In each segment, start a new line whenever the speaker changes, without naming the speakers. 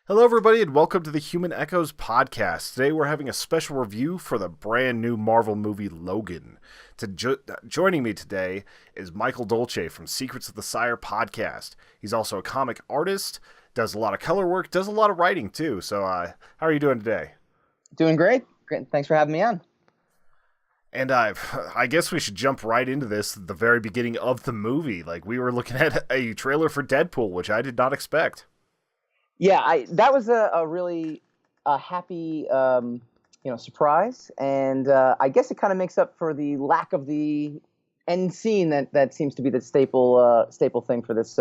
Hello, everybody, and welcome to the Human Echoes podcast. Today, we're having a special review for the brand new Marvel movie Logan. Joining me today is Michael Dolce from Secrets of the Sire podcast. He's also a comic artist, does a lot of color work, does a lot of writing too. So, how are you doing today?
Doing great. Great. Thanks for having me on.
And I guess we should jump right into this at the very beginning of the movie. Like, we were looking at a trailer for Deadpool, which I did not expect.
Yeah, that was a really happy surprise, and I guess it kind of makes up for the lack of the end scene that seems to be the staple thing for this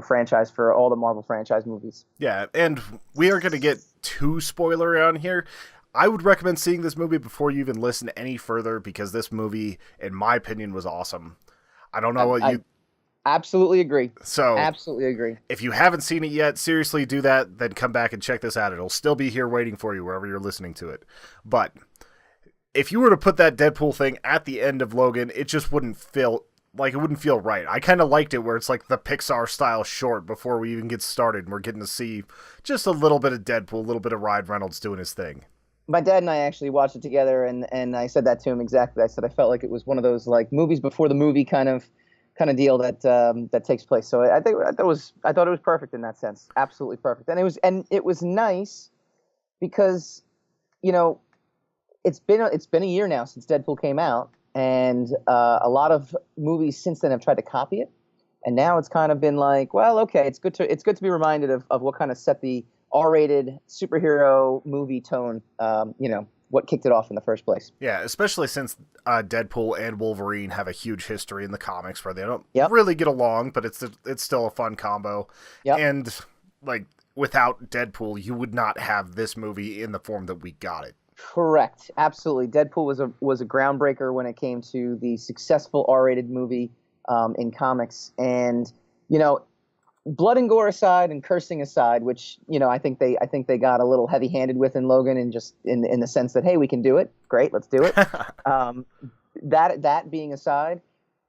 franchise, for all the Marvel franchise movies.
Yeah, and we aren't going to get too spoilery on here. I would recommend seeing this movie before you even listen any further, because this movie, in my opinion, was awesome. I don't know what you...
Absolutely agree.
So,
absolutely agree.
If you haven't seen it yet, seriously do that, then come back and check this out. It'll still be here waiting for you wherever you're listening to it. But if you were to put that Deadpool thing at the end of Logan, it just wouldn't feel right. I kind of liked it where it's like the Pixar style short before we even get started, and we're getting to see just a little bit of Deadpool, a little bit of Ryan Reynolds doing his thing.
My dad and I actually watched it together, and I said that to him exactly. I said I felt like it was one of those like movies before the movie kind of deal that takes place. So I thought it was perfect in that sense, absolutely perfect. And it was nice because it's been a year now since Deadpool came out, and a lot of movies since then have tried to copy it, and now it's kind of been like, well, okay, it's good to be reminded of what kind of set the R-rated superhero movie tone, what kicked it off in the first place.
Yeah, especially since Deadpool and Wolverine have a huge history in the comics where they don't
Yep.
really get along, but it's still a fun combo.
Yep.
And like without Deadpool, you would not have this movie in the form that we got it.
Correct, absolutely. Deadpool was a groundbreaker when it came to the successful R-rated movie in comics, and blood and gore aside and cursing aside, which I think they got a little heavy-handed with in Logan, and just in the sense that, hey, we can do it, great, let's do it. That being aside,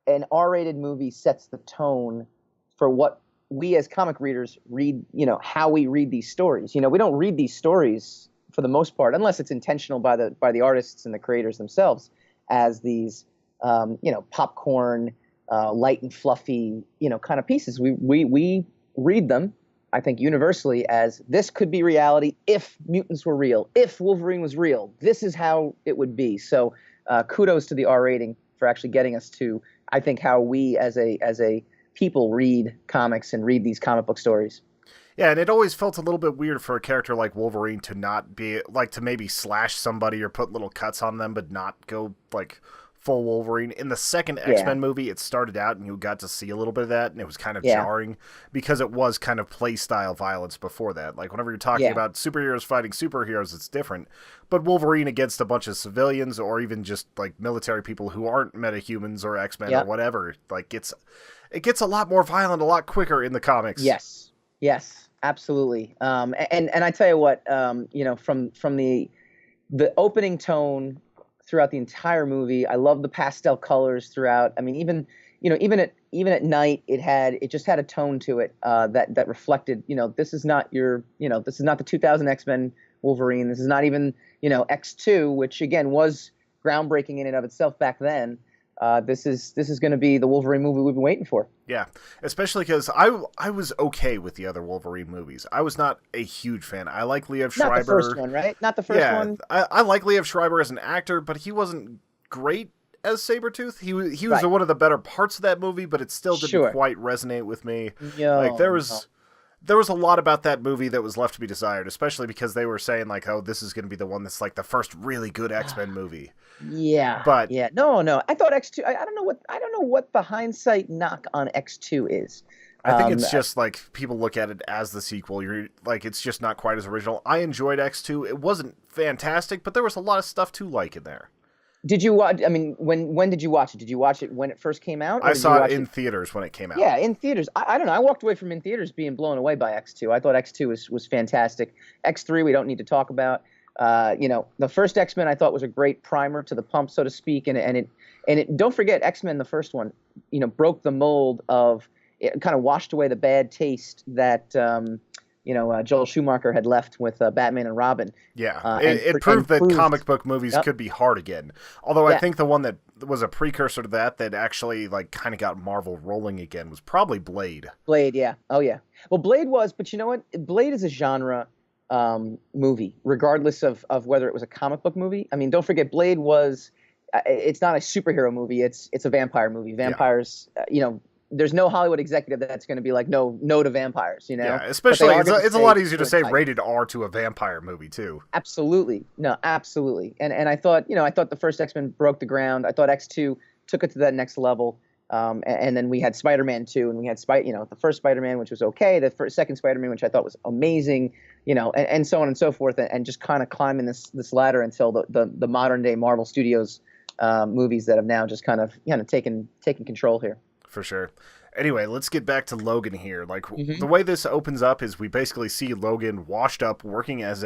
an R-rated movie sets the tone for what we as comic readers read. How we read these stories. We don't read these stories for the most part, unless it's intentional by the artists and the creators themselves, as these popcorn, light and fluffy, kind of pieces. We read them, I think, universally as this could be reality if mutants were real, if Wolverine was real. This is how it would be. So, kudos to the R rating for actually getting us to, I think, how we as a people read comics and read these comic book stories.
Yeah, and it always felt a little bit weird for a character like Wolverine to not be like to maybe slash somebody or put little cuts on them, but not go like full Wolverine. In the second X-Men movie, it started out and you got to see a little bit of that, and it was kind of jarring because it was kind of play style violence before that. Like whenever you're talking about superheroes fighting superheroes, it's different. But Wolverine against a bunch of civilians or even just like military people who aren't metahumans or X-Men or whatever, like it gets a lot more violent a lot quicker in the comics.
Yes, absolutely. And I tell you what, from the opening tone throughout the entire movie, I love the pastel colors throughout. I mean, even at night, it just had a tone to it that reflected, this is not the 2000 X-Men Wolverine. This is not even X2, which again was groundbreaking in and of itself back then. This is going to be the Wolverine movie we've been waiting for.
Yeah, especially because I was okay with the other Wolverine movies. I was not a huge fan. I like Liev Schreiber.
Not the first one, right? Not the first one.
I like Liev Schreiber as an actor, but he wasn't great as Sabretooth. He was one of the better parts of that movie, but it still didn't quite resonate with me. There was a lot about that movie that was left to be desired, especially because they were saying like, oh, this is going to be the one that's like the first really good X-Men movie.
No. I thought X2. I don't know what the hindsight knock on X2 is.
I think it's just like people look at it as the sequel. You're like, it's just not quite as original. I enjoyed X2. It wasn't fantastic, but there was a lot of stuff to like in there.
Did you watch? I mean, when did you watch it? Did you watch it when it first came out?
I saw it in theaters when it came out.
Yeah, in theaters. I don't know. I walked away from in theaters being blown away by X2. I thought X2 was fantastic. X3 we don't need to talk about. The first X-Men I thought was a great primer to the pump, so to speak, and it don't forget X-Men, the first one, broke the mold of, it kind of washed away the bad taste that Joel Schumacher had left with Batman and Robin.
Yeah, it proved that comic book movies could be hard again. Although I think the one that was a precursor to that actually like kind of got Marvel rolling again was probably Blade.
Blade, yeah. Oh, yeah. Well, Blade was, but you know what? Blade is a genre movie, regardless of whether it was a comic book movie. I mean, don't forget, Blade was, it's not a superhero movie. It's a vampire movie. Vampires, there's no Hollywood executive that's going to be like, no to vampires,
Yeah, especially it's a lot easier to say rated R to a vampire movie too.
Absolutely. No, absolutely. And I thought the first X-Men broke the ground. I thought X2 took it to that next level. And then we had Spider-Man 2, and we had the first Spider-Man, which was okay, the second Spider-Man, which I thought was amazing, and so on and so forth, and just kind of climbing this ladder until the modern day Marvel Studios movies that have now just kind of taken control here.
For sure. Anyway, let's get back to Logan here. Like the way this opens up is we basically see Logan washed up, working as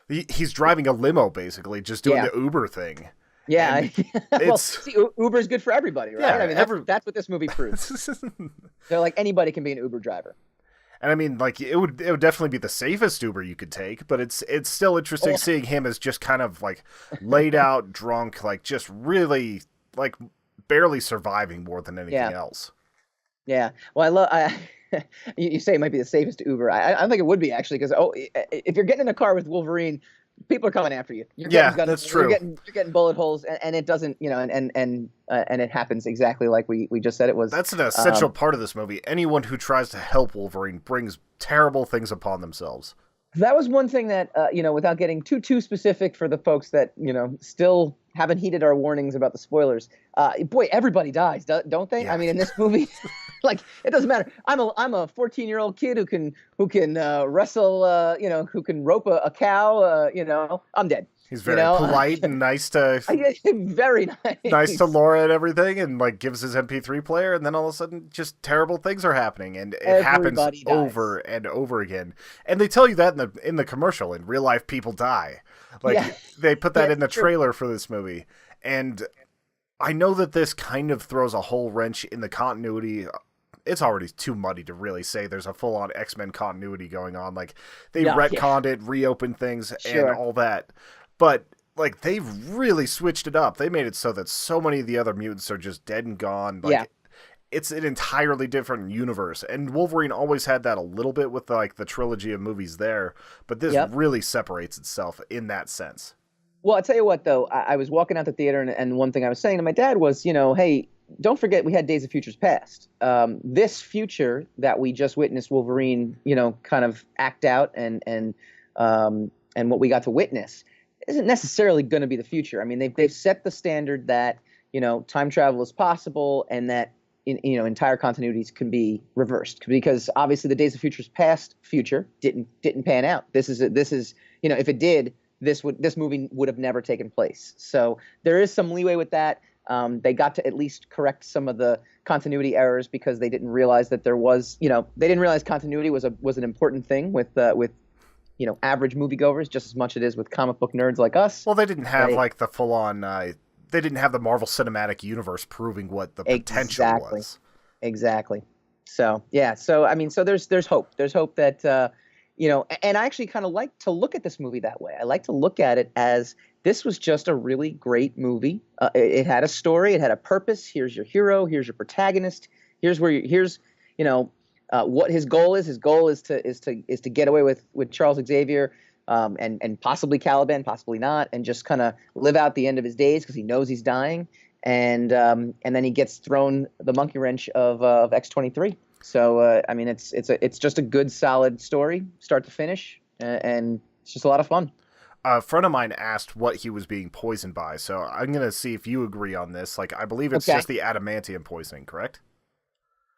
he's driving a limo, basically, just doing the Uber thing.
Yeah, well, see, Uber is good for everybody, right?
Yeah,
I mean, that's what this movie proves. They're like, anybody can be an Uber driver.
And I mean, like, it would definitely be the safest Uber you could take, but it's still interesting seeing him as just kind of like laid out, drunk, like just really like barely surviving more than anything else. Yeah.
Well, you say it might be the safest Uber. I think it would be, actually, because if you're getting in a car with Wolverine, people are coming after you.
That's true.
You're getting bullet holes, and it doesn't, and it happens exactly like we just said it was.
That's an essential part of this movie. Anyone who tries to help Wolverine brings terrible things upon themselves.
That was one thing that, without getting too specific for the folks that, still haven't heeded our warnings about the spoilers. Boy, everybody dies, don't they? Yeah. I mean, in this movie, like, it doesn't matter. I'm a 14-year-old kid who can wrestle, who can rope a cow. I'm dead.
He's very polite and nice to
very
nice to Laura and everything, and like gives his MP3 player, and then all of a sudden just terrible things are happening, and it happens over and over again. And they tell you that in the commercial. In real life, people die. Like they put that in the trailer for this movie. And I know that this kind of throws a whole wrench in the continuity. It's already too muddy to really say there's a full-on X-Men continuity going on. Like they retconned it, reopened things, and all that. But like they've really switched it up. They made it so that so many of the other mutants are just dead and gone. Like it's an entirely different universe. And Wolverine always had that a little bit with like the trilogy of movies there, but this really separates itself in that sense.
Well, I'll tell you what, though, I was walking out the theater, and one thing I was saying to my dad was, hey, don't forget we had Days of Futures Past. This future that we just witnessed Wolverine, kind of act out and what we got to witness isn't necessarily going to be the future. I mean, they've set the standard that, time travel is possible, and that, entire continuities can be reversed, because obviously the Days of Futures Past future didn't pan out. This is if it did, this movie would have never taken place. So there is some leeway with that. They got to at least correct some of the continuity errors, because they didn't realize that there was, they didn't realize continuity was an important thing with average moviegoers, just as much it is with comic book nerds like us.
Well, they didn't have like the full on. They didn't have the Marvel Cinematic Universe proving what the potential was. Exactly.
So yeah. So I mean, so there's hope. There's hope that and I actually kind of like to look at this movie that way. I like to look at it as this was just a really great movie. It had a story. It had a purpose. Here's your hero. Here's your protagonist. Here's what his goal is. His goal is to get away with Charles Xavier, and possibly Caliban, possibly not, and just kind of live out the end of his days because he knows he's dying. And then he gets thrown the monkey wrench of X-23. So I mean, it's just a good, solid story, start to finish, and it's just a lot of fun.
A friend of mine asked what he was being poisoned by, so I'm gonna see if you agree on this. Like, I believe it's just the adamantium poisoning, correct?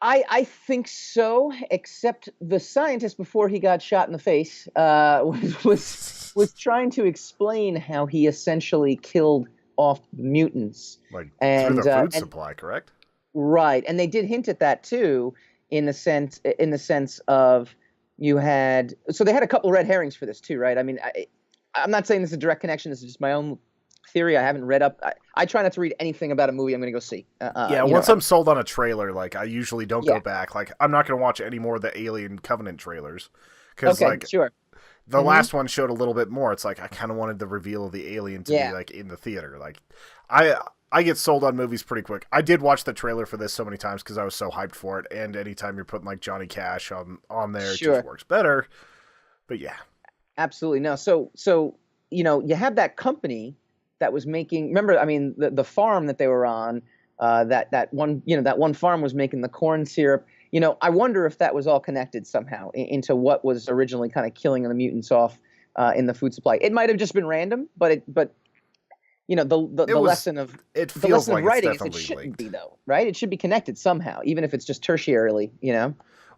I think so, except the scientist, before he got shot in the face, was trying to explain how he essentially killed off the mutants,
like through the food supply, correct?
Right, and they did hint at that too, in the sense of you had, so they had a couple red herrings for this too, right? I mean, I'm not saying this is a direct connection. This is just my own theory. I haven't read up. I try not to read anything about a movie I'm going to go see.
Yeah, once I'm sold on a trailer, like I usually don't
Yeah.
go back. Like I'm not going to watch any more of the Alien Covenant trailers because
Okay,
like
sure.
the last one showed a little bit more. It's like I kind of wanted the reveal of the alien to be like in the theater. Like I get sold on movies pretty quick. I did watch the trailer for this so many times because I was so hyped for it. And anytime you're putting like Johnny Cash on there,
Sure.
it just works better. But yeah,
Absolutely. No. So you have that company that was making. Remember, I mean, the farm that they were on. That one farm was making the corn syrup. I wonder if that was all connected somehow into what was originally kind of killing the mutants off in the food supply. It might have just been random, but the lesson of
it
the
feels
lesson
like
of writing
it's
is it
definitely
shouldn't
linked.
be though, right? It should be connected somehow, even if it's just tertiarily.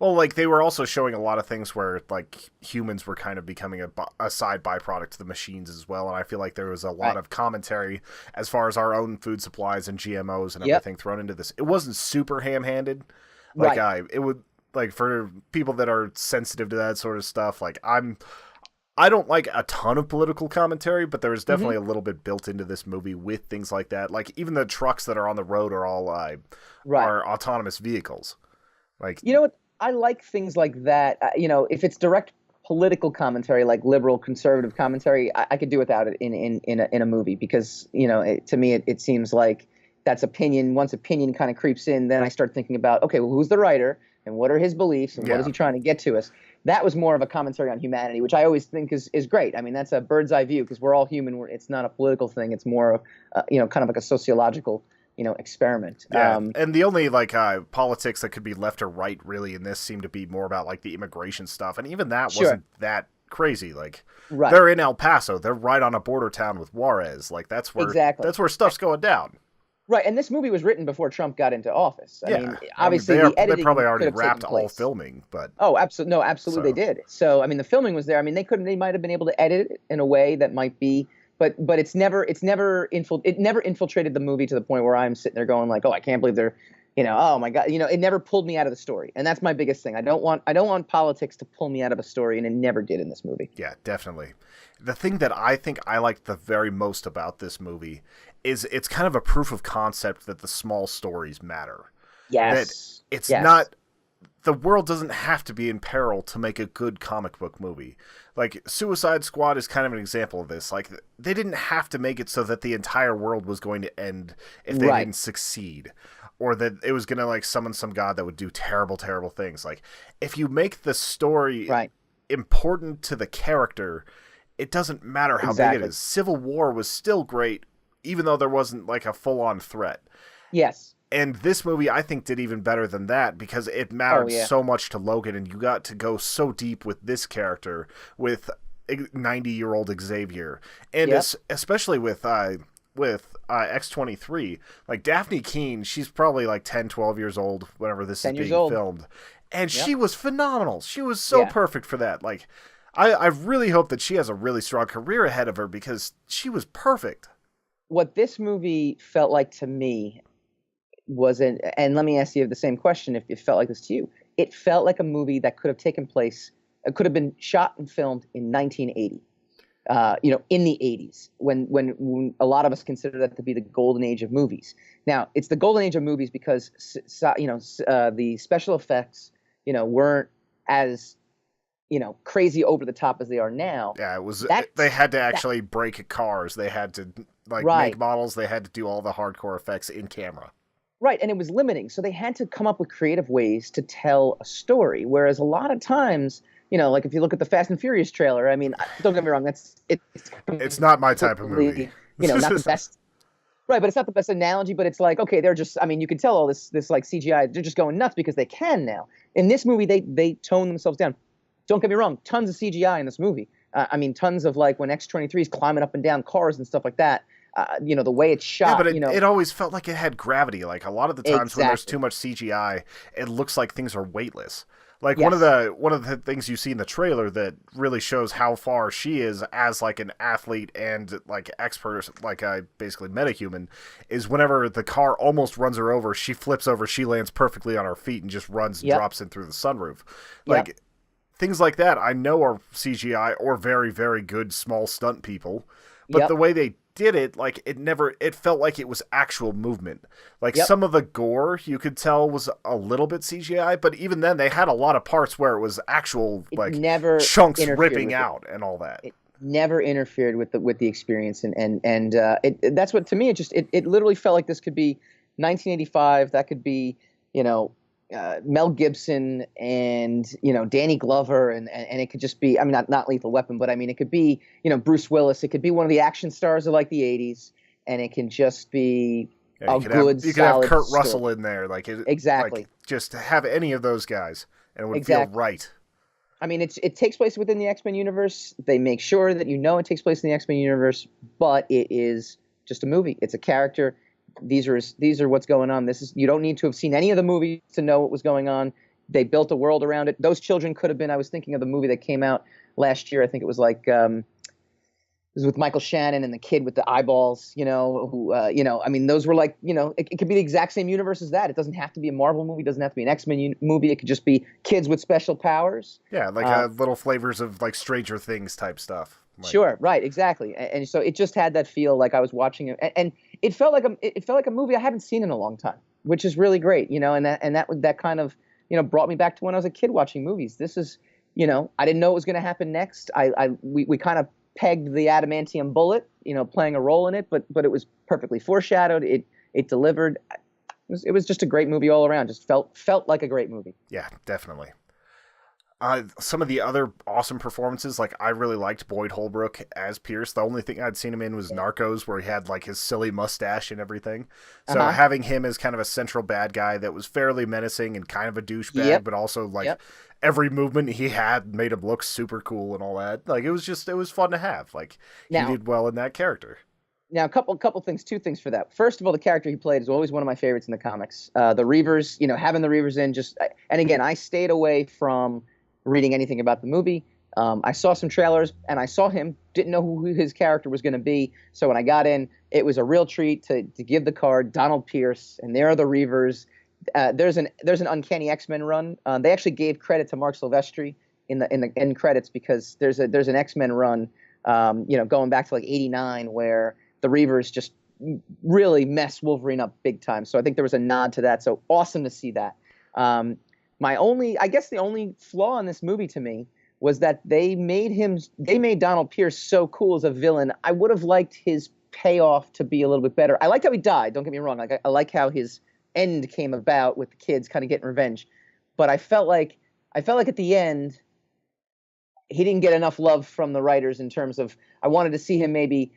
Well, like they were also showing a lot of things where like humans were kind of becoming a side byproduct to the machines as well, and I feel like there was a lot of commentary as far as our own food supplies and GMOs and everything thrown into this. It wasn't super ham-handed, like it would like for people that are sensitive to that sort of stuff. Like I don't like a ton of political commentary, but there is definitely a little bit built into this movie with things like that. Like even the trucks that are on the road are all are autonomous vehicles. Like
you know what? I like things like that. If it's direct political commentary, like liberal conservative commentary, I could do without it in a movie because to me it seems like that's opinion. Once opinion kind of creeps in, then I start thinking about okay, well, who's the writer and what are his beliefs and what is he trying to get to us? That was more of a commentary on humanity, which I always think is great. I mean, that's a bird's eye view because we're all human. It's not a political thing. It's more of kind of like a sociological experiment.
Yeah, and the only politics that could be left or right really in this seemed to be more about like the immigration stuff, and even that wasn't that crazy. Like they're in El Paso, they're right on a border town with Juarez. Like that's where stuff's going down.
Right, and this movie was written before Trump got into office. I mean, obviously
the
editing
they probably already
could have
wrapped
taken
all
place.
filming, but
absolutely they did. So I mean, the filming was there. I mean, they might have been able to edit it in a way that might be. But it never infiltrated the movie to the point where I'm sitting there going like, oh, I can't believe they're, oh my God, it never pulled me out of the story, and that's my biggest thing. I don't want politics to pull me out of a story, and it never did in this movie.
Yeah, definitely. The thing that I think I like the very most about this movie is it's kind of a proof of concept that the small stories matter.
Yes,
that it's not. The world doesn't have to be in peril to make a good comic book movie. Like, Suicide Squad is kind of an example of this. Like, they didn't have to make it so that the entire world was going to end if they didn't succeed. Or that it was going to, like, summon some god that would do terrible, terrible things. Like, if you make the story important to the character, it doesn't matter how big it is. Civil War was still great, even though there wasn't, like, a full-on threat.
Yes.
And this movie, I think, did even better than that because it mattered so much to Logan, and you got to go so deep with this character, with 90-year-old Xavier, and especially with X-23. Like, Daphne Keane, she's probably like 10, 12 years old whenever this is being filmed. And she was phenomenal. She was so perfect for that. Like, I really hope that she has a really strong career ahead of her because she was perfect.
What this movie felt like to me and let me ask you the same question if it felt like this to you. It felt like a movie that could have taken place, it could have been shot and filmed in 1980, in the 80s, when a lot of us consider that to be the golden age of movies. Now, it's the golden age of movies because, the special effects, weren't as, crazy over the top as they are now.
Yeah, it was. They had to actually break cars. They had to make models. They had to do all the hardcore effects in camera.
Right, and it was limiting, so they had to come up with creative ways to tell a story. Whereas a lot of times, like if you look at the Fast and Furious trailer, I mean, don't get me wrong,
it's not my type of movie.
Not the best. Right, but it's not the best analogy. But it's like, okay, they're just. I mean, you can tell all this like CGI. They're just going nuts because they can now. In this movie, they tone themselves down. Don't get me wrong, tons of CGI in this movie. I mean, tons of like when X-23 is climbing up and down cars and stuff like that. The way it's shot.
Yeah, but it always felt like it had gravity. Like a lot of the times when there's too much CGI, it looks like things are weightless. Like one of the things you see in the trailer that really shows how far she is as like an athlete and like expert, like basically metahuman, is whenever the car almost runs her over, she flips over, she lands perfectly on her feet and just runs and drops in through the sunroof. Like things like that, I know are CGI or very, very good small stunt people, but the way they did it, like it felt like it was actual movement. Like
Yep.
some of the gore you could tell was a little bit CGI, but even then they had a lot of parts where it was actual
It
like
never
chunks
interfered
ripping
with it.
out and all that.
It never interfered with the experience, that's what, to me, it literally felt like this could be 1985. That could be, you know, Mel Gibson and, you know, Danny Glover, and it could just be, I mean, not Lethal Weapon, but I mean, it could be, you know, Bruce Willis. It could be one of the action stars of like the 80s, and it can just be
Yeah,
a good,
you could have
solid
Kurt
story.
Russell in there, like
Exactly.
like just to have any of those guys, and it would feel
Exactly.
right.
I mean, it takes place within the X-Men universe. They make sure that you know it takes place in the X-Men universe, but it is just a movie. It's a character. These are what's going on. You don't need to have seen any of the movies to know what was going on. They built a world around it. Those children could have been. I was thinking of the movie that came out last year. I think it was like it was with Michael Shannon and the kid with the eyeballs. You know, who I mean, those were like, you know, it could be the exact same universe as that. It doesn't have to be a Marvel movie. It doesn't have to be an X-Men movie. It could just be kids with special powers.
Yeah, like little flavors of like Stranger Things type stuff. Like,
Sure, right, exactly, and so it just had that feel like I was watching it, and it felt like a movie I haven't seen in a long time, which is really great, you know, and that kind of, you know, brought me back to when I was a kid watching movies. This is, you know, I didn't know what was going to happen next. We kind of pegged the adamantium bullet, you know, playing a role in it, but it was perfectly foreshadowed. It delivered. It was just a great movie all around. Just felt like a great movie.
Yeah, definitely. Some of the other awesome performances, like I really liked Boyd Holbrook as Pierce. The only thing I'd seen him in was Narcos, where he had like his silly mustache and everything. So having him as kind of a central bad guy that was fairly menacing and kind of a douchebag, but also like every movement he had made him look super cool and all that. Like it was fun to have. Like he did well in that character.
Now, two things for that. First of all, the character he played is always one of my favorites in the comics. The Reavers, you know, having the Reavers in and again, I stayed away from reading anything about the movie. I saw some trailers and I saw him, didn't know who his character was going to be. So when I got in, it was a real treat to give the card Donald Pierce, and there are the Reavers. There's an Uncanny X-Men run. They actually gave credit to Mark Silvestri in the end credits, because there's an X-Men run, you know, going back to like '89, where the Reavers just really mess Wolverine up big time. So I think there was a nod to that. So awesome to see that. I guess the only flaw in this movie to me was that they made Donald Pierce so cool as a villain. I would have liked his payoff to be a little bit better. I liked how he died. Don't get me wrong. Like I like how his end came about with the kids kind of getting revenge. But I felt like at the end, he didn't get enough love from the writers in terms of, I wanted to see him maybe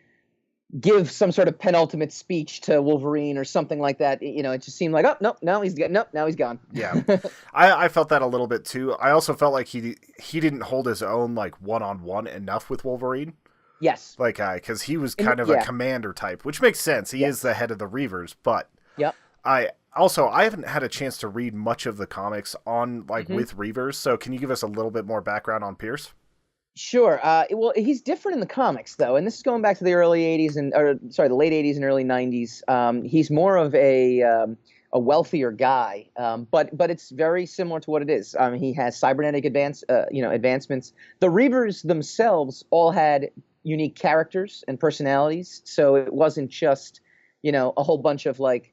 give some sort of penultimate speech to Wolverine or something like that. You know, it just seemed like, oh, no, now he's gone.
Yeah. I felt that a little bit too. I also felt like he didn't hold his own like one-on-one enough with Wolverine.
Yes.
Like, because he was kind of a commander type, which makes sense. He is the head of the Reavers, but I haven't had a chance to read much of the comics on with Reavers. So can you give us a little bit more background on Pierce?
Sure. Well, he's different in the comics, though, and this is going back to the early '80s the late '80s and early '90s. He's more of a wealthier guy, but it's very similar to what it is. He has cybernetic advancements. The Reavers themselves all had unique characters and personalities, so it wasn't just, you know, a whole bunch of like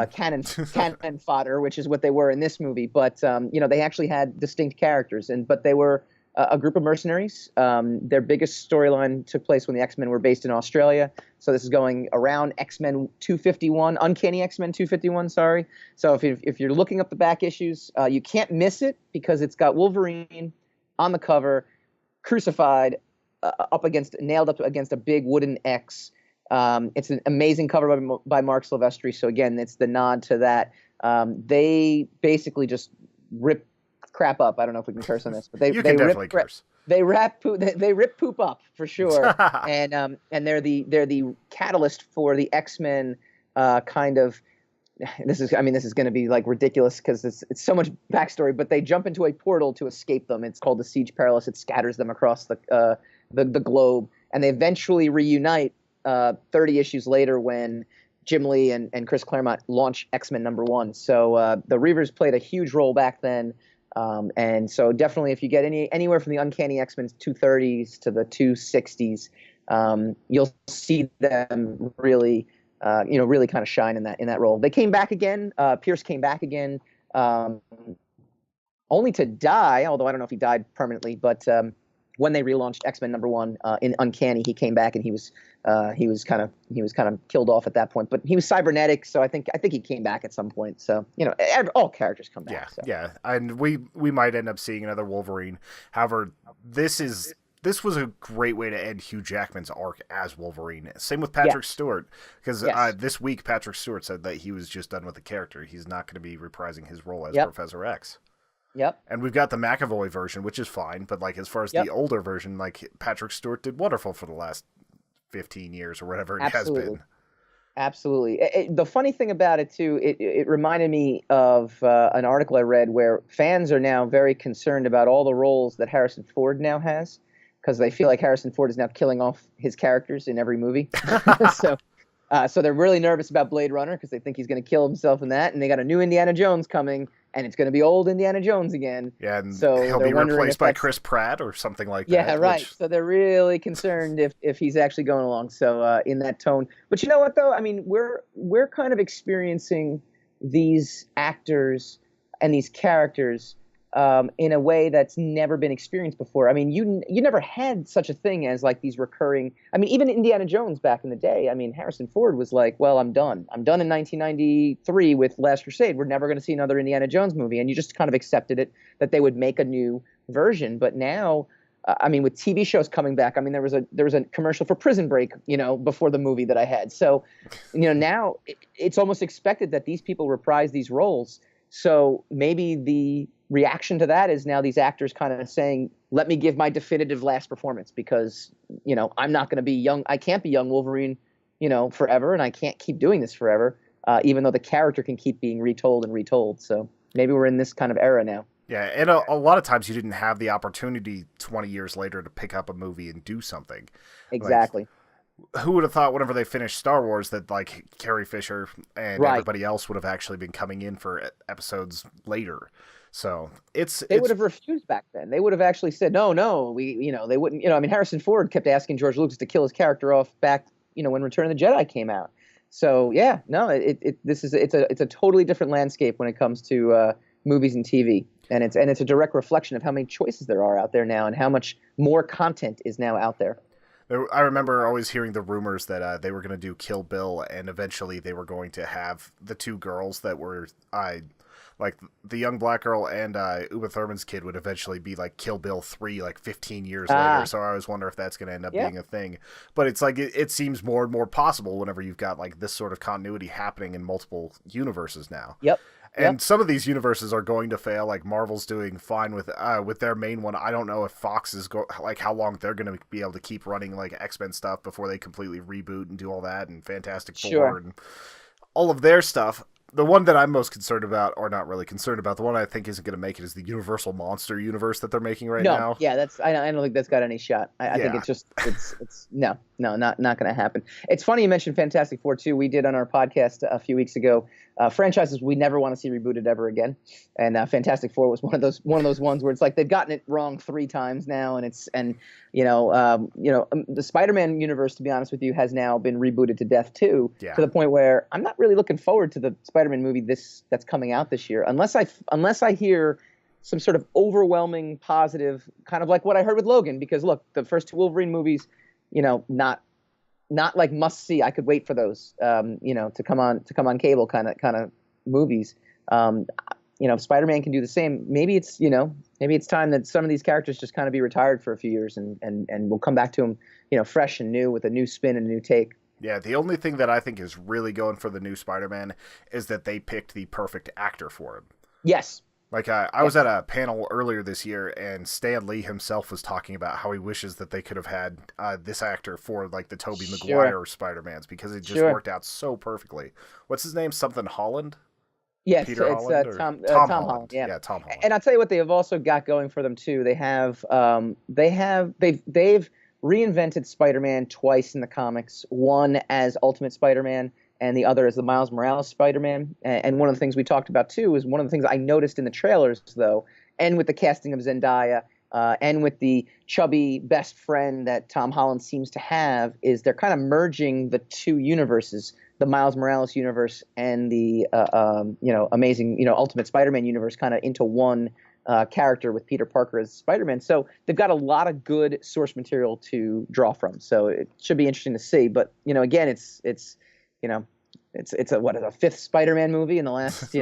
cannon fodder, which is what they were in this movie. But you know, they actually had distinct characters, but they were a group of mercenaries. Their biggest storyline took place when the X-Men were based in Australia. So this is going around X-Men 251, Uncanny X-Men 251, sorry. So if you're looking up the back issues, you can't miss it, because it's got Wolverine on the cover, crucified, nailed up against a big wooden X. It's an amazing cover by Mark Silvestri. So again, it's the nod to that. They basically just rip crap up. I don't know if we can curse on this, but they
definitely curse.
They rip poop up for sure. and they're the catalyst for the X-Men kind of. This is going to be like ridiculous because it's so much backstory, but they jump into a portal to escape them. It's called the Siege Perilous. It scatters them across the globe, and they eventually reunite 30 issues later when Jim Lee and Chris Claremont launch X-Men #1. So the Reavers played a huge role back then. And so definitely, if you get anywhere from the Uncanny X-Men 230s to the 260s, you'll see them really, really kind of shine in that role. They came back again. Pierce came back again, only to die. Although I don't know if he died permanently, but when they relaunched X-Men #1 in Uncanny, he came back and he was kind of killed off at that point. But he was cybernetic, so I think he came back at some point. So all characters come back.
Yeah, and we might end up seeing another Wolverine. However, this was a great way to end Hugh Jackman's arc as Wolverine. Same with Patrick Stewart, because this week Patrick Stewart said that he was just done with the character. He's not going to be reprising his role as Professor X.
Yep.
And we've got the McAvoy version, which is fine, but like as far as the older version, like Patrick Stewart did wonderful for the last 15 years or whatever it has been.
Absolutely. The funny thing about it too, it reminded me of an article I read where fans are now very concerned about all the roles that Harrison Ford now has, because they feel like Harrison Ford is now killing off his characters in every movie. So they're really nervous about Blade Runner because they think he's going to kill himself in that, and they got a new Indiana Jones coming, and it's going to be old Indiana Jones again.
Yeah, and so he'll be replaced by Chris Pratt or something like that.
Yeah, right. So they're really concerned if he's actually going along. So in that tone. But you know what, though? I mean, we're kind of experiencing these actors and these characters in a way that's never been experienced before. I mean, you never had such a thing as like these recurring. I mean, even Indiana Jones back in the day. I mean, Harrison Ford was like, "Well, I'm done. I'm done in 1993 with Last Crusade. We're never going to see another Indiana Jones movie." And you just kind of accepted it that they would make a new version. But now, I mean, with TV shows coming back, I mean, there was a commercial for Prison Break, before the movie that I had. So, now it's almost expected that these people reprise these roles. So maybe the reaction to that is now these actors kind of saying, let me give my definitive last performance because, I'm not going to be young. I can't be young Wolverine, forever. And I can't keep doing this forever, even though the character can keep being retold and retold. So maybe we're in this kind of era now.
Yeah. And a lot of times you didn't have the opportunity 20 years later to pick up a movie and do something.
Exactly.
Who would have thought whenever they finished Star Wars that like Carrie Fisher and everybody else would have actually been coming in for episodes later. So they
would have refused back then. They would have actually said, no, they wouldn't, I mean, Harrison Ford kept asking George Lucas to kill his character off back, when Return of the Jedi came out. So yeah, no, it's a totally different landscape when it comes to movies and TV. And it's a direct reflection of how many choices there are out there now and how much more content is now out there.
I remember always hearing the rumors that they were going to do Kill Bill, and eventually they were going to have the two girls that were, like the young black girl and Uma Thurman's kid would eventually be like Kill Bill 3, like 15 years later. So I always wonder if that's going to end up being a thing. But it's like it seems more and more possible whenever you've got like this sort of continuity happening in multiple universes now.
Yep.
And some of these universes are going to fail. Like Marvel's doing fine with their main one. I don't know if Fox is like how long they're going to be able to keep running like X-Men stuff before they completely reboot and do all that, and Fantastic Four and all of their stuff. The one that I'm most concerned about, or not really concerned about, the one I think isn't going to make it is the Universal Monster universe that they're making now.
Yeah, I don't think that's got any shot. I think it's not going to happen. It's funny you mentioned Fantastic Four too. We did on our podcast a few weeks ago franchises we never want to see rebooted ever again, and Fantastic Four was one of those ones where it's like they've gotten it wrong 3 times now, and the Spider-Man universe, to be honest with you, has now been rebooted to death too, to the point where I'm not really looking forward to the Spider-Man movie that's coming out this year, unless I hear some sort of overwhelming positive, kind of like what I heard with Logan. Because look, the first 2 Wolverine movies, not like must see. I could wait for those, to come on cable kind of movies. Spider-Man can do the same. Maybe it's time that some of these characters just kind of be retired for a few years and we'll come back to them, fresh and new with a new spin and a new take.
Yeah, the only thing that I think is really going for the new Spider-Man is that they picked the perfect actor for him.
Yes.
Like, I was at a panel earlier this year, and Stan Lee himself was talking about how he wishes that they could have had this actor for, like, the Tobey Maguire Spider-Mans, because it just worked out so perfectly. What's his name? Something Holland?
Yes,
Peter
it's
Holland,
Tom Holland. Yeah,
Tom Holland.
And I'll tell you what they have also got going for them, too. They've reinvented Spider-Man twice in the comics, one as Ultimate Spider-Man and the other as the Miles Morales Spider-Man. And one of the things we talked about, too, is one of the things I noticed in the trailers, though, and with the casting of Zendaya, and with the chubby best friend that Tom Holland seems to have, is they're kind of merging the two universes, the Miles Morales universe and the amazing, Ultimate Spider-Man universe, kind of into one character with Peter Parker as Spider-Man. So they've got a lot of good source material to draw from. So it should be interesting to see. But again, it's a fifth Spider-Man movie in the last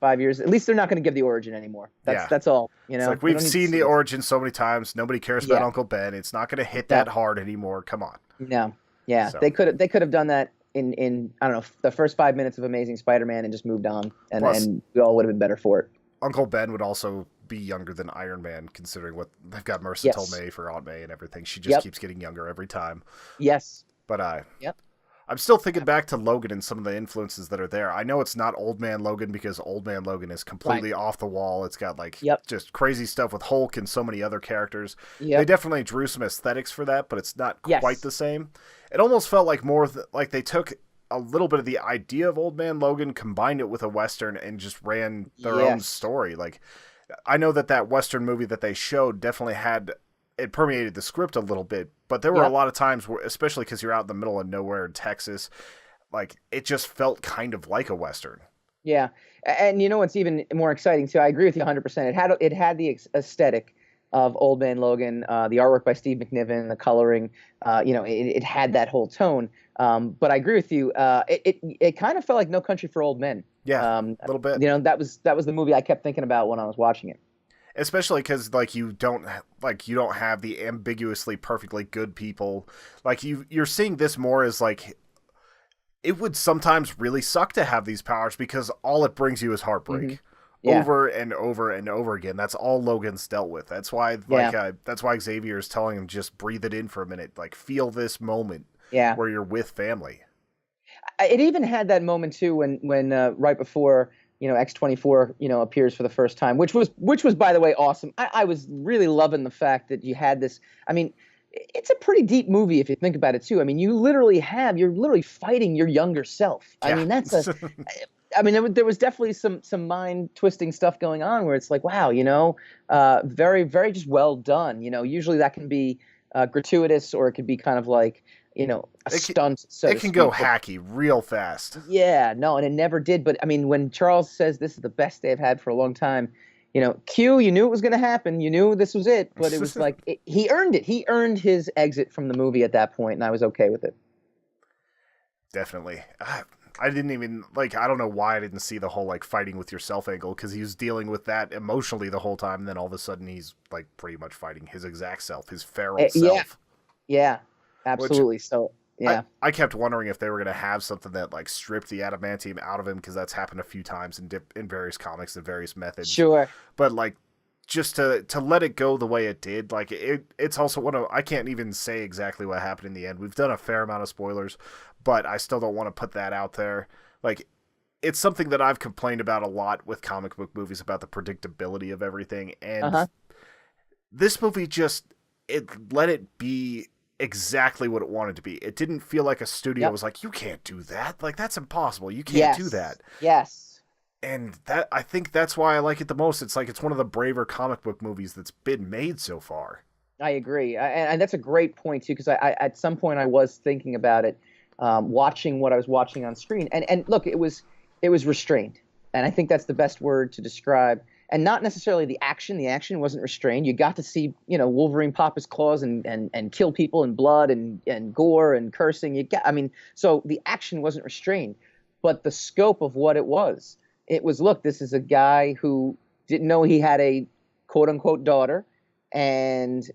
5 years. At least they're not going to give the origin anymore. That's all.
It's like we've seen the origin so many times. Nobody cares about Uncle Ben. It's not going to hit that hard anymore. Come on.
No. Yeah. So. They could have done that in I don't know, the first 5 minutes of Amazing Spider-Man and just moved on, and we all would have been better for it.
Uncle Ben would also be younger than Iron Man, considering what they've got Marissa Tomei for Aunt May and everything. She just keeps getting younger every time.
Yes.
But I'm still thinking back to Logan and some of the influences that are there. I know it's not Old Man Logan because Old Man Logan is completely off the wall. It's got just crazy stuff with Hulk and so many other characters. They definitely drew some aesthetics for that, but it's not quite the same. It almost felt like more like they took a little bit of the idea of Old Man Logan, combined it with a Western, and just ran their own story. Like, I know that Western movie that they showed definitely it permeated the script a little bit, but there were a lot of times where, especially because you're out in the middle of nowhere in Texas, like it just felt kind of like a Western. Yeah.
And what's even more exciting too, I agree with you 100%. It had the aesthetic of Old Man Logan, the artwork by Steve McNiven, the coloring, it had that whole tone. But I agree with you. It kind of felt like No Country for Old Men.
Yeah, a little bit.
That was the movie I kept thinking about when I was watching it.
Especially because you don't have the ambiguously perfectly good people. Like you're seeing this more as like it would sometimes really suck to have these powers because all it brings you is heartbreak. Over and over and over again. That's all Logan's dealt with. That's why that's why Xavier is telling him just breathe it in for a minute. Like feel this moment where you're with family.
It even had that moment too when right before X-24 appears for the first time, which was by the way awesome. I was really loving the fact that you had this. I mean, it's a pretty deep movie if you think about it too. I mean, you're literally fighting your younger self. I mean, there was definitely some mind twisting stuff going on where it's like, wow, very, very just well done. Usually that can be gratuitous, or it could be kind of like, a stunt.
It can go hacky real fast.
Yeah, no, and it never did. But I mean, when Charles says this is the best day I've had for a long time, Q, you knew it was going to happen. You knew this was it, but it was like he earned it. He earned his exit from the movie at that point, and I was okay with it.
Definitely. I didn't even I don't know why I didn't see the whole fighting with yourself angle, because he was dealing with that emotionally the whole time, and then all of a sudden he's pretty much fighting his exact self, his feral self.
Yeah, absolutely.
I kept wondering if they were going to have something that stripped the adamantium out of him, because that's happened a few times in various comics and various methods.
Sure.
But just to let it go the way it did, it's also I can't even say exactly what happened in the end. We've done a fair amount of spoilers, but I still don't want to put that out there. It's something that I've complained about a lot with comic book movies, about the predictability of everything. And this movie it let it be exactly what it wanted to be. It didn't feel like a studio was like, you can't do that. That's impossible. You can't do that.
Yes.
And I think that's why I like it the most. It's it's one of the braver comic book movies that's been made so far.
I agree. And that's a great point too, because I at some point I was thinking about it, watching what I was watching on screen. And look, it was restrained. And I think that's the best word to describe. And not necessarily the action. The action wasn't restrained. You got to see, Wolverine pop his claws and kill people, and blood and gore and cursing. So the action wasn't restrained, but the scope of what it was look, this is a guy who didn't know he had a quote unquote daughter, and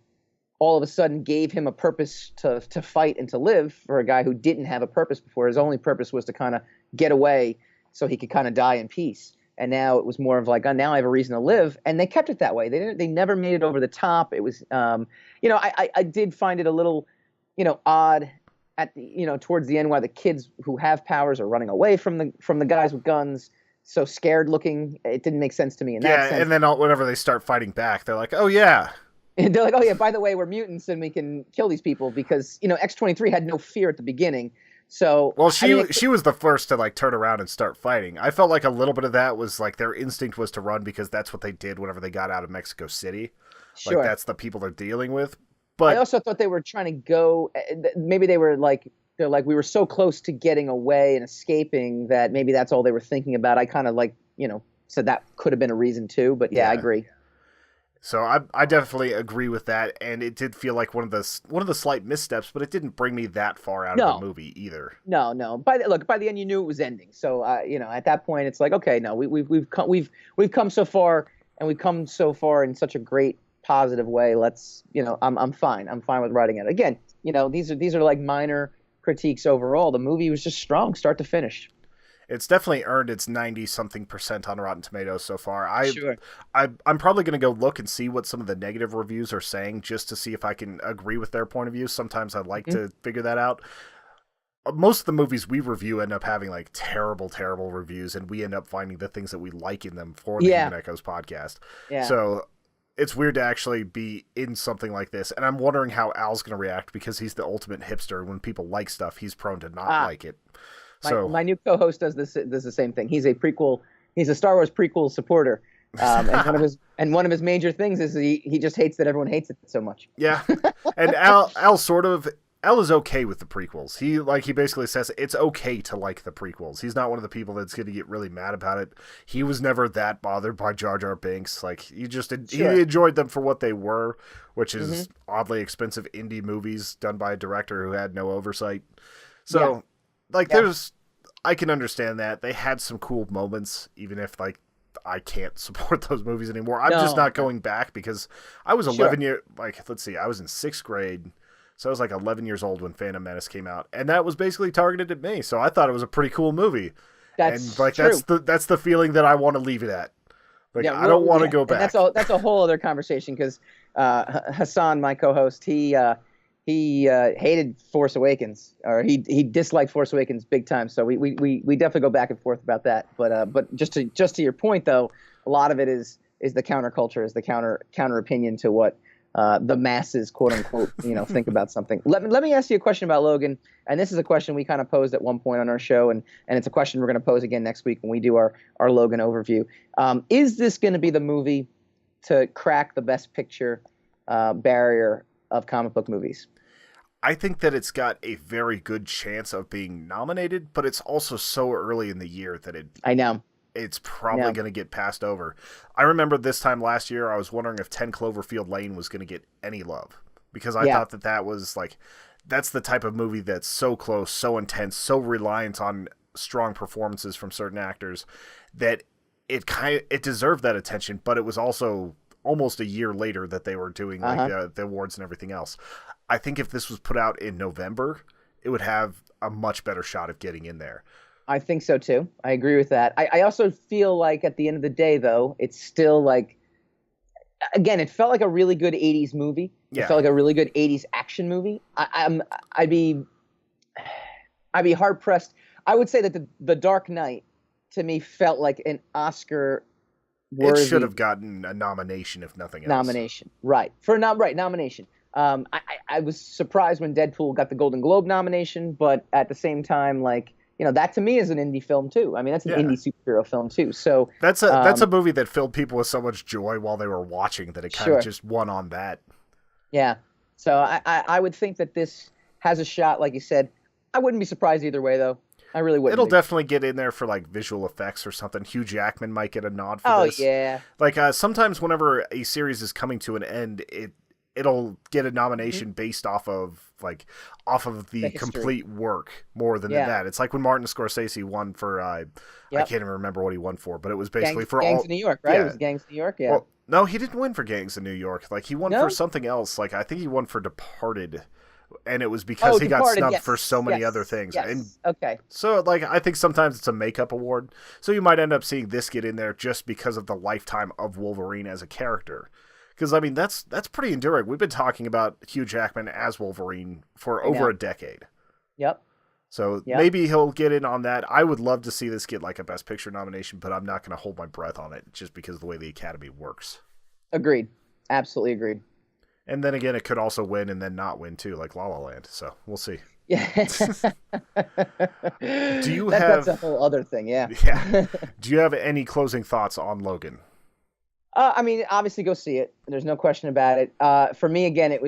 all of a sudden gave him a purpose to fight and to live, for a guy who didn't have a purpose before. His only purpose was to kind of get away so he could kind of die in peace. And now it was more of now I have a reason to live. And they kept it that way. They never made it over the top. It was, I did find it a little, odd at the, towards the end, why the kids who have powers are running away from the guys with guns, so scared looking. It didn't make sense to me in that sense.
And then whenever they start fighting back, they're like, oh yeah.
And they're like, oh yeah, by the way, we're mutants and we can kill these people, because, X-23 had no fear at the beginning. So,
Well,
I mean,
she was the first to like turn around and start fighting. I felt like a little bit of that was like their instinct was to run because that's what they did whenever they got out of Mexico City. Like
sure.
that's the people they're dealing with.
I
But
also thought they were trying to go. Maybe they were like, they're like, we were so close to getting away and escaping that maybe that's all they were thinking about. I kind of like, said that could have been a reason too. But yeah, I
yeah.
agree.
So I definitely agree with that, and it did feel like one of the slight missteps, but it didn't bring me that far out of
No,
the movie either.
no. By the end, you knew it was ending. So, at that point, it's like, okay, no, we've come so far, and we've come so far in such a great positive way. Let's, I'm fine. I'm fine with writing it. Again, these are like minor critiques overall. The movie was just strong, start to finish.
It's definitely earned its 90-something% on Rotten Tomatoes so far.
Sure.
I'm probably going to go look and see what some of the negative reviews are saying just to see if I can agree with their point of view. Sometimes I'd like to figure that out. Most of the movies we review end up having like terrible, terrible reviews, and we end up finding the things that we like in them for the Human Echoes podcast.
Yeah.
So it's weird to actually be in something like this, and I'm wondering how Al's going to react because he's the ultimate hipster. When people like stuff, he's prone to not like it.
My new co-host does the same thing. He's a Star Wars prequel supporter. And one of his major things is he just hates that everyone hates it so much.
Yeah. And Al is okay with the prequels. He basically says it's okay to like the prequels. He's not one of the people that's going to get really mad about it. He was never that bothered by Jar Jar Binks. Like he enjoyed them for what they were, which is oddly expensive indie movies done by a director who had no oversight. So I can understand that. They had some cool moments, even if like I can't support those movies anymore. I'm just not going back because I was 11 I was in 6th grade. So I was like 11 years old when Phantom Menace came out, and that was basically targeted at me. So I thought it was a pretty cool movie. That's the feeling that I want to leave it at. Like I don't want to go back.
And that's a whole other conversation because Hassan, my co-host, he hated Force Awakens, or he disliked Force Awakens big time. So we definitely go back and forth about that. But just to your point though, a lot of it is the counterculture, is the counter opinion to what the masses, quote unquote, think about something. Let me ask you a question about Logan, and this is a question we kind of posed at one point on our show, and it's a question we're going to pose again next week when we do our Logan overview. Is this going to be the movie to crack the Best Picture barrier of comic book movies?
I think that it's got a very good chance of being nominated, but it's also so early in the year that it's probably going to get passed over. I remember this time last year, I was wondering if 10 Cloverfield Lane was going to get any love, because I thought that was like, that's the type of movie that's so close, so intense, so reliant on strong performances from certain actors that it deserved that attention, but it was also almost a year later that they were doing the awards and everything else. I think if this was put out in November, it would have a much better shot of getting in there.
I think so too. I agree with that. I also feel like at the end of the day, though, it's still like, again, it felt like a really good 80s movie. It felt like a really good 80s action movie. I'd be hard pressed. I would say that the Dark Knight to me felt like an Oscar worthy.
It should have gotten a nomination if nothing else.
Nomination, right? Nomination. I was surprised when Deadpool got the Golden Globe nomination, but at the same time, like, that to me is an indie film too. I mean, that's an indie superhero film too. So
that's a movie that filled people with so much joy while they were watching that it kind of just won on that.
Yeah. So I would think that this has a shot, like you said. I wouldn't be surprised either way, though. I really wouldn't.
It'll definitely get in there for like visual effects or something. Hugh Jackman might get a nod for this.
Oh yeah.
Like sometimes whenever a series is coming to an end, it'll get a nomination based off of the complete work more than that. It's like when Martin Scorsese won for I can't even remember what he won for, but it was basically for
Gangs
all
of New York, right? It was Gangs of New York,
Well, no, he didn't win for Gangs of New York. Like he won for something else. Like I think he won for Departed. And it was because he got snubbed for so many other things.
Yes.
And
okay.
So, like, I think sometimes it's a makeup award. So you might end up seeing this get in there just because of the lifetime of Wolverine as a character. Because, I mean, that's pretty enduring. We've been talking about Hugh Jackman as Wolverine for over a decade.
Yep.
So maybe he'll get in on that. I would love to see this get, like, a Best Picture nomination, but I'm not going to hold my breath on it just because of the way the Academy works.
Agreed. Absolutely agreed.
And then again, it could also win and then not win too, like La La Land. So we'll see.
Yeah.
Do you
That's a
have
whole other thing. Yeah.
yeah? Do you have any closing thoughts on Logan?
I mean, obviously, go see it. There's no question about it. For me, again, it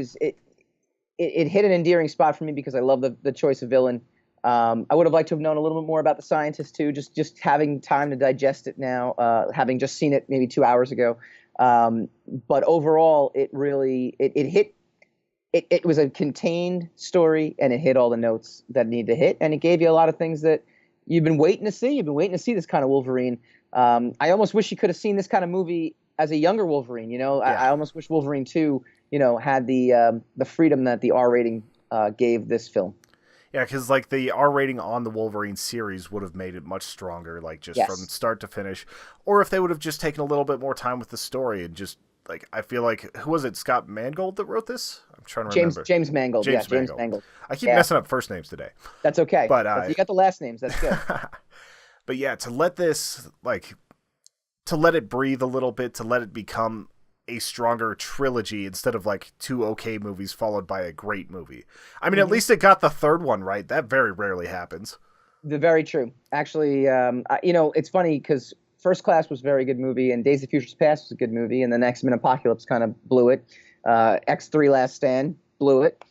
hit an endearing spot for me because I love the choice of villain. I would have liked to have known a little bit more about the scientist too. Just having time to digest it now, having just seen it maybe 2 hours ago. But overall, it really it hit. It was a contained story, and it hit all the notes that it needed to hit, and it gave you a lot of things that you've been waiting to see. You've been waiting to see this kind of Wolverine. I almost wish you could have seen this kind of movie as a younger Wolverine. You know,
Yeah.
I almost wish Wolverine 2, had the freedom that the R rating gave this film.
Yeah, because like the R rating on the Wolverine series would have made it much stronger, like just from
Yes.
start to finish. Or if they would have just taken a little bit more time with the story and just like I feel like who was it? Scott Mangold that wrote this? I'm trying to remember.
James Mangold.
James
James
Mangold.
Mangold.
I keep
Yeah.
messing up first names today,
That's okay.
but
You got the last names. That's good.
but yeah, to let this like to let it breathe a little bit, to let it become a stronger trilogy instead of like two okay movies followed by a great movie. I mean, at least it got the third one right. That very rarely happens.
Very true. Actually, it's funny because First Class was a very good movie, and Days of Future Past was a good movie, and then X-Men Apocalypse kind of blew it. X3 Last Stand blew it.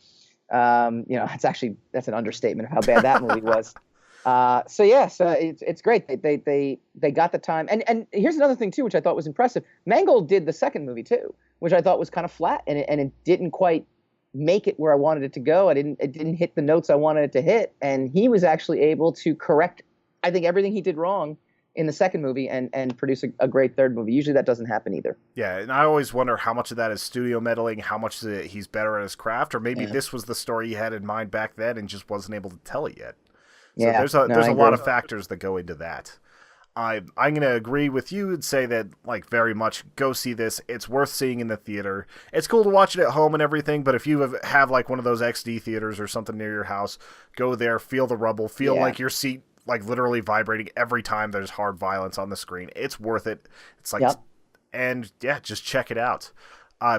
That's an understatement of how bad that movie was. It's great. They got the time, and here's another thing too, which I thought was impressive. Mangold did the second movie too, which I thought was kind of flat, and it didn't quite make it where I wanted it to go. It didn't hit the notes I wanted it to hit, and he was actually able to correct, I think, everything he did wrong in the second movie and produce a great third movie. Usually that doesn't happen either.
Yeah, and I always wonder how much of that is studio meddling, how much is it he's better at his craft, or maybe this was the story he had in mind back then and just wasn't able to tell it yet. So
Yeah,
there's a lot of factors that go into that. I'm going to agree with you and say that, like, very much go see this. It's worth seeing in the theater. It's cool to watch it at home and everything, but if you have like, one of those XD theaters or something near your house, go there, feel the rumble, feel like your seat, like, literally vibrating every time there's hard violence on the screen. It's worth it. It's like, and, yeah, just check it out.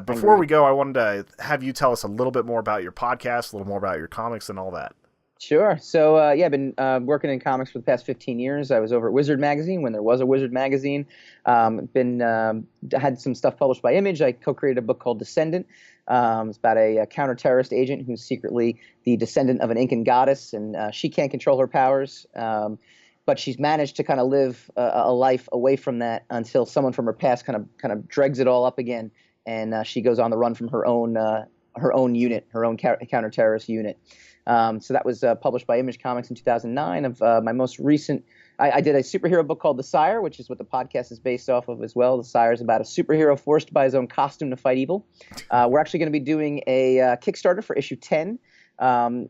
Before we go, I wanted to have you tell us a little bit more about your podcast, a little more about your comics and all that.
Sure. So, I've been working in comics for the past 15 years. I was over at Wizard Magazine when there was a Wizard Magazine. Had some stuff published by Image. I co-created a book called Descendant. It's about a counter-terrorist agent who's secretly the descendant of an Incan goddess, and she can't control her powers. But she's managed to kind of live a life away from that until someone from her past kind of dregs it all up again, and she goes on the run from her own unit, her own counter-terrorist unit. So that was published by Image Comics in 2009. Of my most recent, I did a superhero book called The Sire, which is what the podcast is based off of as well. The Sire is about a superhero forced by his own costume to fight evil. We're actually going to be doing a Kickstarter for issue 10.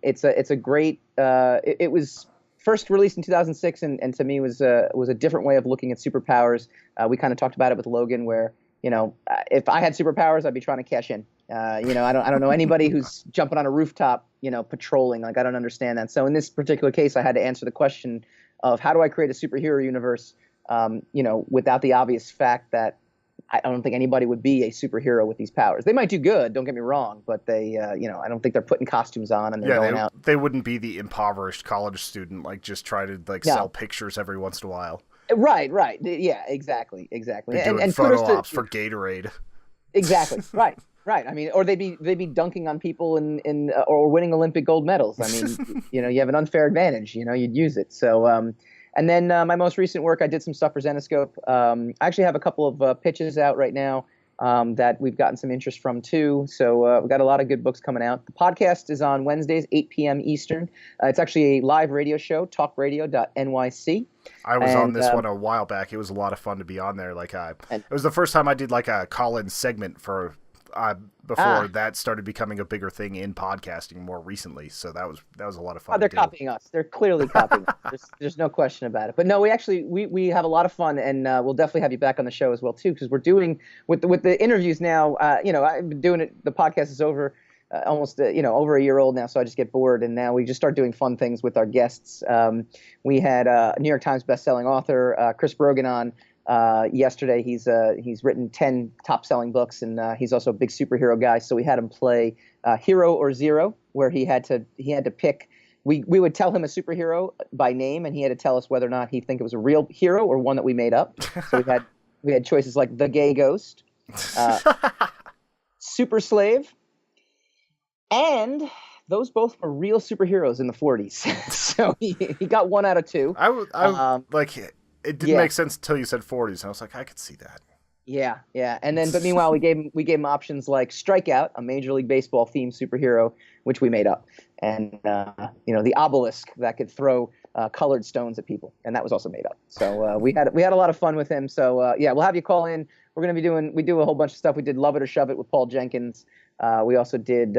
It's a great. It was first released in 2006, and to me was a different way of looking at superpowers. We kind of talked about it with Logan, where if I had superpowers, I'd be trying to cash in. I don't know anybody who's jumping on a rooftop, patrolling. Like, I don't understand that. So in this particular case, I had to answer the question of how do I create a superhero universe, without the obvious fact that I don't think anybody would be a superhero with these powers. They might do good, don't get me wrong, but they, I don't think they're putting costumes on and they're going out.
They wouldn't be the impoverished college student, like, just try to sell pictures every once in a while.
Right. Yeah, exactly.
And photo ops for Gatorade.
Exactly. Right. I mean, or they'd be dunking on people in or winning Olympic gold medals. I mean, you have an unfair advantage. You'd use it. So, and then my most recent work, I did some stuff for Zenescope. I actually have a couple of pitches out right now that we've gotten some interest from too. So we've got a lot of good books coming out. The podcast is on Wednesdays, 8 p.m. Eastern. It's actually a live radio show, talkradio.nyc.
I was on this one a while back. It was a lot of fun to be on there. It was the first time I did like a call-in segment for before that started becoming a bigger thing in podcasting more recently. So that was a lot of fun.
They're copying us. They're clearly copying us. There's no question about it. But no, we have a lot of fun, and we'll definitely have you back on the show as well too, because we're doing with the interviews now. I've been doing it. The podcast is over. Almost over a year old now, so I just get bored, and now we just start doing fun things with our guests. We had a New York Times bestselling author Chris Brogan on yesterday. He's written 10 top-selling books, and he's also a big superhero guy. So we had him play Hero or Zero, where he had to pick we would tell him a superhero by name, and he had to tell us whether or not he think it was a real hero or one that we made up. So we had choices like the Gay Ghost, Super Slave, and those both were real superheroes in the 40s. So he got 1 out of 2.
Like it didn't make sense until you said 40s. I was like, I could see that.
Yeah. And then, but meanwhile, we gave him options like Strikeout, a Major League Baseball themed superhero, which we made up, and the Obelisk that could throw colored stones at people, and that was also made up. So we had a lot of fun with him. So we'll have you call in. We're gonna be we do a whole bunch of stuff. We did Love It or Shove It with Paul Jenkins. We also did.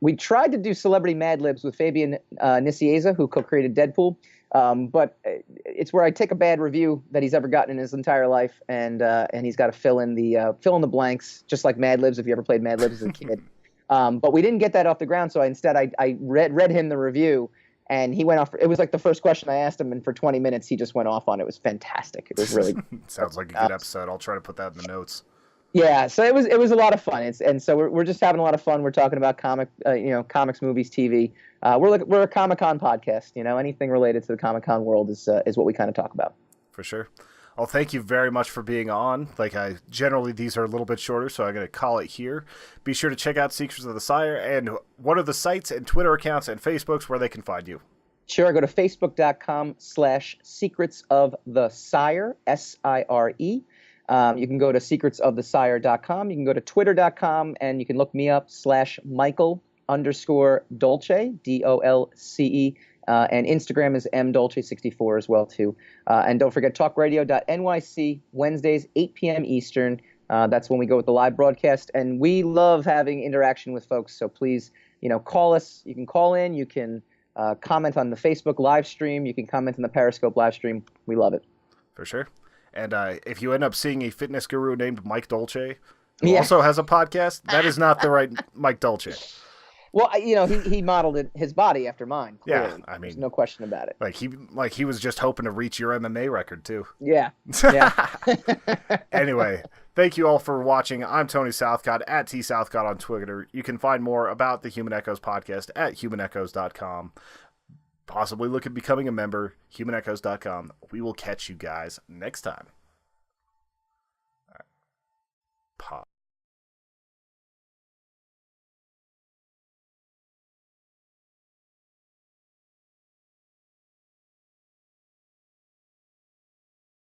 We tried to do Celebrity Mad Libs with Fabian Nicieza, who co-created Deadpool. But it's where I take a bad review that he's ever gotten in his entire life, and he's got to fill in the blanks, just like Mad Libs if you ever played Mad Libs as a kid. But we didn't get that off the ground, so instead I read him the review, and he went off. It was like the first question I asked him, and for 20 minutes he just went off on it. It was fantastic. It was really
sounds like a good episode. I'll try to put that in the notes.
Yeah, so it was a lot of fun, and so we're just having a lot of fun. We're talking about comics, movies, TV. We're a Comic-Con podcast. Anything related to the Comic-Con world is what we kind of talk about.
For sure. Well, thank you very much for being on. Generally these are a little bit shorter, so I'm going to call it here. Be sure to check out Secrets of the Sire, and what are the sites and Twitter accounts and Facebooks where they can find you?
Sure, go to facebook.com/Secrets of the Sire, SIRE. You can go to secretsofthesire.com. You can go to twitter.com, and you can look me up /Michael_Dolce, DOLCE. And Instagram is mdolce64 as well, too. And don't forget talkradio.nyc, Wednesdays, 8 p.m. Eastern. That's when we go with the live broadcast. And we love having interaction with folks. So please, call us. You can call in. You can comment on the Facebook live stream. You can comment on the Periscope live stream. We love it.
For sure. And if you end up seeing a fitness guru named Mike Dolce, who also has a podcast, that is not the right Mike Dolce.
Well, he modeled his body after mine. Clearly.
Yeah, I mean,
there's no question about it.
He was just hoping to reach your MMA record too.
Yeah.
Anyway, thank you all for watching. I'm Tony Southcott at @TSouthcott on Twitter. You can find more about the Human Echoes podcast at humanechoes.com. Possibly look at becoming a member, humanechoes.com. We will catch you guys next time. All right. Pop.